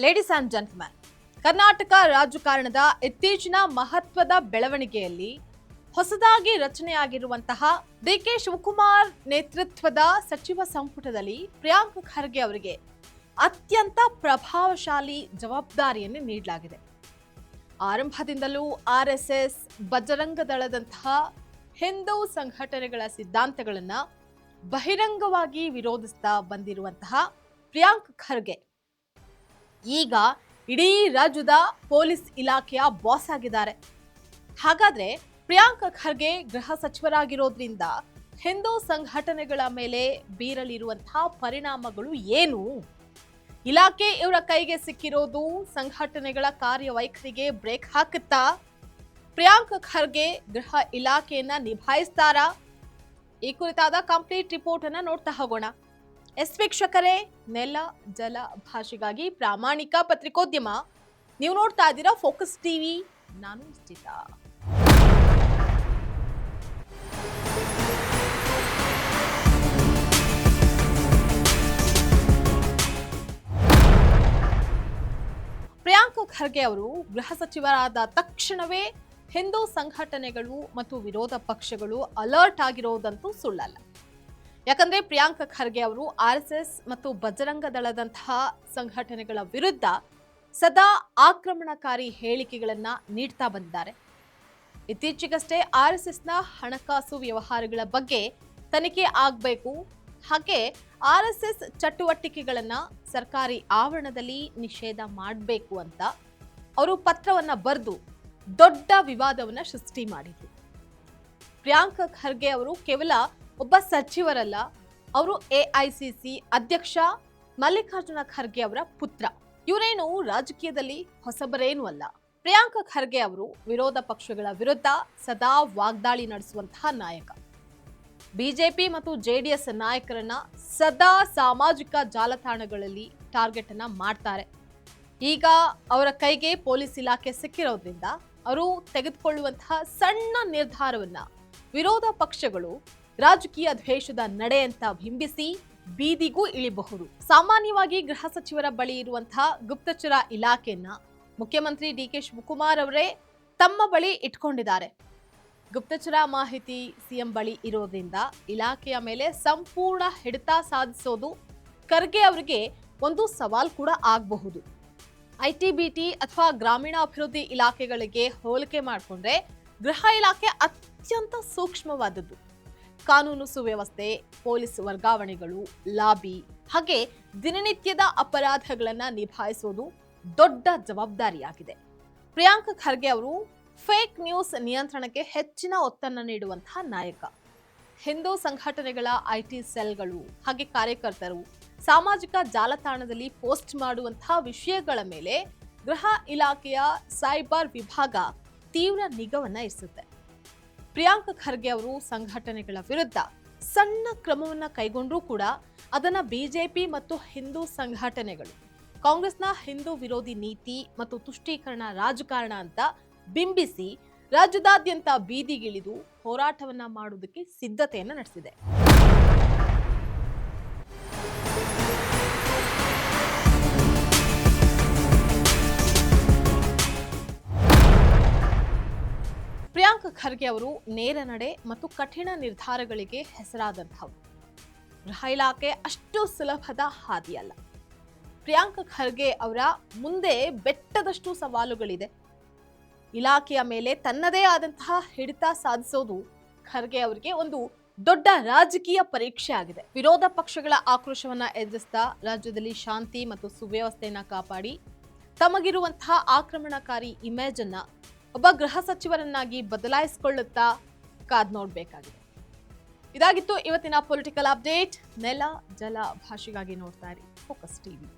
Ladies and gentleman, Karnataka ರಾಜಕಾರಣದ ಇತ್ತೀಚಿನ ಮಹತ್ವದ ಬೆಳವಣಿಗೆಯಲ್ಲಿ ಹೊಸದಾಗಿ ರಚನೆಯಾಗಿರುವಂತಹ ಡಿಕೆ ಶಿವಕುಮಾರ್ ನೇತೃತ್ವದ ಸಚಿವ ಸಂಪುಟದಲ್ಲಿ ಪ್ರಿಯಾಂಕ್ ಖರ್ಗೆ ಅವರಿಗೆ ಅತ್ಯಂತ ಪ್ರಭಾವಶಾಲಿ ಜವಾಬ್ದಾರಿಯನ್ನು ನೀಡಲಾಗಿದೆ. ಆರಂಭದಿಂದಲೂ ಆರ್ಎಸ್ಎಸ್, ಬಜರಂಗ ದಳದಂತಹ ಹಿಂದೂ ಸಂಘಟನೆಗಳ ಸಿದ್ಧಾಂತಗಳನ್ನು ಬಹಿರಂಗವಾಗಿ ವಿರೋಧಿಸ್ತಾ ಬಂದಿರುವಂತಹ ಪ್ರಿಯಾಂಕ್ ಖರ್ಗೆ ಈಗ ಇಡೀ ರಾಜ್ಯದ ಪೊಲೀಸ್ ಇಲಾಖೆಯ ಬಾಸ್ ಆಗಿದ್ದಾರೆ. ಹಾಗಾದ್ರೆ ಪ್ರಿಯಾಂಕ್ ಖರ್ಗೆ ಗೃಹ ಸಚಿವರಾಗಿರೋದ್ರಿಂದ ಹಿಂದೂ ಸಂಘಟನೆಗಳ ಮೇಲೆ ಬೀರಲಿರುವಂತಹ ಪರಿಣಾಮಗಳು ಏನು? ಇಲಾಖೆ ಇವರ ಕೈಗೆ ಸಿಕ್ಕಿರೋದು ಸಂಘಟನೆಗಳ ಕಾರ್ಯವೈಖರಿಗೆ ಬ್ರೇಕ್ ಹಾಕುತ್ತಾ? ಪ್ರಿಯಾಂಕ್ ಖರ್ಗೆ ಗೃಹ ಇಲಾಖೆಯನ್ನ ನಿಭಾಯಿಸ್ತಾರಾ? ಈ ಕುರಿತಾದ ಕಂಪ್ಲೀಟ್ ರಿಪೋರ್ಟ್ ಅನ್ನ ನೋಡ್ತಾ ಹೋಗೋಣ. ವೀಕ್ಷಕರೇ, ನೆಲ ಜಲ ಭಾಷೆಗಾಗಿ ಪ್ರಾಮಾಣಿಕ ಪತ್ರಿಕೋದ್ಯಮ. ನೀವು ನೋಡ್ತಾ ಇದ್ದೀರಾ ಫೋಕಸ್ ಟಿವಿ. ನಾನು ನಿಶ್ಚಿತ. ಪ್ರಿಯಾಂಕ್ ಖರ್ಗೆ ಅವರು ಗೃಹ ಸಚಿವರಾದ ತಕ್ಷಣವೇ ಹಿಂದೂ ಸಂಘಟನೆಗಳು ಮತ್ತು ವಿರೋಧ ಪಕ್ಷಗಳು ಅಲರ್ಟ್ ಆಗಿರೋದಂತೂ ಸುಳ್ಳಲ್ಲ. ಯಾಕಂದ್ರೆ ಪ್ರಿಯಾಂಕ್ ಖರ್ಗೆ ಅವರು ಆರ್ಎಸ್ಎಸ್ ಮತ್ತು ಬಜರಂಗ ದಳದಂತಹ ಸಂಘಟನೆಗಳ ವಿರುದ್ಧ ಸದಾ ಆಕ್ರಮಣಕಾರಿ ಹೇಳಿಕೆಗಳನ್ನ ನೀಡ್ತಾ ಬಂದಿದ್ದಾರೆ. ಇತ್ತೀಚೆಗಷ್ಟೇ ಆರ್ಎಸ್ಎಸ್ನ ಹಣಕಾಸು ವ್ಯವಹಾರಗಳ ಬಗ್ಗೆ ತನಿಖೆ ಆಗಬೇಕು, ಹಾಗೆ ಆರ್ಎಸ್ಎಸ್ ಚಟುವಟಿಕೆಗಳನ್ನ ಸರ್ಕಾರಿ ಆವರಣದಲ್ಲಿ ನಿಷೇಧ ಮಾಡಬೇಕು ಅಂತ ಅವರು ಪತ್ರವನ್ನ ಬರೆದು ದೊಡ್ಡ ವಿವಾದವನ್ನ ಸೃಷ್ಟಿ ಮಾಡಿದ್ರು. ಪ್ರಿಯಾಂಕ್ ಖರ್ಗೆ ಅವರು ಕೇವಲ ಒಬ್ಬ ಸಚಿವರಲ್ಲ, ಅವರು ಎಐಸಿಸಿ ಅಧ್ಯಕ್ಷ ಮಲ್ಲಿಕಾರ್ಜುನ ಖರ್ಗೆ ಅವರ ಪುತ್ರ. ಇವರೇನು ರಾಜಕೀಯದಲ್ಲಿ ಹೊಸಬರೇನೂ ಅಲ್ಲ. ಪ್ರಿಯಾಂಕ್ ಖರ್ಗೆ ಅವರು ವಿರೋಧ ಪಕ್ಷಗಳ ವಿರುದ್ಧ ಸದಾ ವಾಗ್ದಾಳಿ ನಡೆಸುವಂತಹ ನಾಯಕ. ಬಿಜೆಪಿ ಮತ್ತು ಜೆಡಿಎಸ್ ನಾಯಕರನ್ನ ಸದಾ ಸಾಮಾಜಿಕ ಜಾಲತಾಣಗಳಲ್ಲಿ ಟಾರ್ಗೆಟ್ ಅನ್ನ ಮಾಡ್ತಾರೆ. ಈಗ ಅವರ ಕೈಗೆ ಪೊಲೀಸ್ ಇಲಾಖೆ ಸಿಕ್ಕಿರೋದ್ರಿಂದ ಅವರು ತೆಗೆದುಕೊಳ್ಳುವಂತಹ ಸಣ್ಣ ನಿರ್ಧಾರವನ್ನ ವಿರೋಧ ಪಕ್ಷಗಳು ರಾಜಕೀಯ ದ್ವೇಷದ ನಡೆ ಅಂತ ಬಿಂಬಿಸಿ ಬೀದಿಗೂ ಇಳಿಬಹುದು. ಸಾಮಾನ್ಯವಾಗಿ ಗೃಹ ಸಚಿವರ ಬಳಿ ಇರುವಂತಹ ಗುಪ್ತಚರ ಇಲಾಖೆಯನ್ನ ಮುಖ್ಯಮಂತ್ರಿ ಡಿಕೆ ಶಿವಕುಮಾರ್ ಅವರೇ ತಮ್ಮ ಬಳಿ ಇಟ್ಕೊಂಡಿದ್ದಾರೆ. ಗುಪ್ತಚರ ಮಾಹಿತಿ ಸಿಎಂ ಬಳಿ ಇರೋದ್ರಿಂದ ಇಲಾಖೆಯ ಮೇಲೆ ಸಂಪೂರ್ಣ ಹಿಡಿತ ಸಾಧಿಸೋದು ಖರ್ಗೆ ಅವರಿಗೆ ಒಂದು ಸವಾಲ್ ಕೂಡ ಆಗಬಹುದು. ಐಟಿಬಿಟಿ ಅಥವಾ ಗ್ರಾಮೀಣಾಭಿವೃದ್ಧಿ ಇಲಾಖೆಗಳಿಗೆ ಹೋಲಿಕೆ ಮಾಡಿಕೊಂಡ್ರೆ ಗೃಹ ಇಲಾಖೆ ಅತ್ಯಂತ ಸೂಕ್ಷ್ಮವಾದದ್ದು. ಕಾನೂನು ಸುವ್ಯವಸ್ಥೆ, ಪೊಲೀಸ್ ವರ್ಗಾವಣೆಗಳು, ಲಾಬಿ ಹಾಗೆ ದಿನನಿತ್ಯದ ಅಪರಾಧಗಳನ್ನ ನಿಭಾಯಿಸೋದು ದೊಡ್ಡ ಜವಾಬ್ದಾರಿಯಾಗಿದೆ. ಪ್ರಿಯಾಂಕ್ ಖರ್ಗೆ ಅವರು ಫೇಕ್ ನ್ಯೂಸ್ ನಿಯಂತ್ರಣಕ್ಕೆ ಹೆಚ್ಚಿನ ಒತ್ತನ್ನು ನೀಡುವಂತಹ ನಾಯಕ. ಹಿಂದೂ ಸಂಘಟನೆಗಳ ಐಟಿ ಸೆಲ್ಗಳು ಹಾಗೆ ಕಾರ್ಯಕರ್ತರು ಸಾಮಾಜಿಕ ಜಾಲತಾಣದಲ್ಲಿ ಪೋಸ್ಟ್ ಮಾಡುವಂತಹ ವಿಷಯಗಳ ಮೇಲೆ ಗೃಹ ಇಲಾಖೆಯ ಸೈಬರ್ ವಿಭಾಗ ತೀವ್ರ ನಿಗಾವನ್ನ ಇರಿಸುತ್ತೆ. ಪ್ರಿಯಾಂಕ್ ಖರ್ಗೆ ಅವರು ಸಂಘಟನೆಗಳ ವಿರುದ್ಧ ಸಣ್ಣ ಕ್ರಮವನ್ನ ಕೈಗೊಂಡ್ರೂ ಕೂಡ ಅದನ್ನ ಬಿಜೆಪಿ ಮತ್ತು ಹಿಂದೂ ಸಂಘಟನೆಗಳು ಕಾಂಗ್ರೆಸ್ನ ಹಿಂದೂ ವಿರೋಧಿ ನೀತಿ ಮತ್ತು ತುಷ್ಟೀಕರಣ ರಾಜಕಾರಣ ಅಂತ ಬಿಂಬಿಸಿ ರಾಜ್ಯದಾದ್ಯಂತ ಬೀದಿಗಿಳಿದು ಹೋರಾಟವನ್ನ ಮಾಡುವುದಕ್ಕೆ ಸಿದ್ಧತೆಯನ್ನ ನಡೆಸಿದೆ. ಪ್ರಿಯಾಂಕ್ ಖರ್ಗೆ ಅವರು ನೇರ ನಡೆ ಮತ್ತು ಕಠಿಣ ನಿರ್ಧಾರಗಳಿಗೆ ಹೆಸರಾದಂಥವು. ಗೃಹ ಇಲಾಖೆ ಅಷ್ಟು ಸುಲಭದ ಹಾದಿಯಲ್ಲ. ಪ್ರಿಯಾಂಕ್ ಖರ್ಗೆ ಅವರ ಮುಂದೆ ಬೆಟ್ಟದಷ್ಟು ಸವಾಲುಗಳಿದೆ. ಇಲಾಖೆಯ ಮೇಲೆ ತನ್ನದೇ ಆದಂತಹ ಹಿಡಿತ ಸಾಧಿಸೋದು ಖರ್ಗೆ ಅವರಿಗೆ ಒಂದು ದೊಡ್ಡ ರಾಜಕೀಯ ಪರೀಕ್ಷೆ ಆಗಿದೆ. ವಿರೋಧ ಪಕ್ಷಗಳ ಆಕ್ರೋಶವನ್ನ ಎದುರಿಸ್ತಾ ರಾಜ್ಯದಲ್ಲಿ ಶಾಂತಿ ಮತ್ತು ಸುವ್ಯವಸ್ಥೆಯನ್ನ ಕಾಪಾಡಿ ತಮಗಿರುವಂತಹ ಆಕ್ರಮಣಕಾರಿ ಇಮೇಜ್ ಅನ್ನ ಒಬ್ಬ ಗೃಹ ಸಚಿವರನ್ನಾಗಿ ಬದಲಾಯಿಸಿಕೊಳ್ಳುತ್ತಾ ಕಾದ್ ನೋಡ್ಬೇಕಾಗಿದೆ. ಇದಾಗಿತ್ತು ಇವತ್ತಿನ ಪೊಲಿಟಿಕಲ್ ಅಪ್ಡೇಟ್. ನೆಲ ಜಲ ಭಾಷೆಗಾಗಿ ನೋಡ್ತಾ ಇರಿ ಫೋಕಸ್ ಟಿವಿ.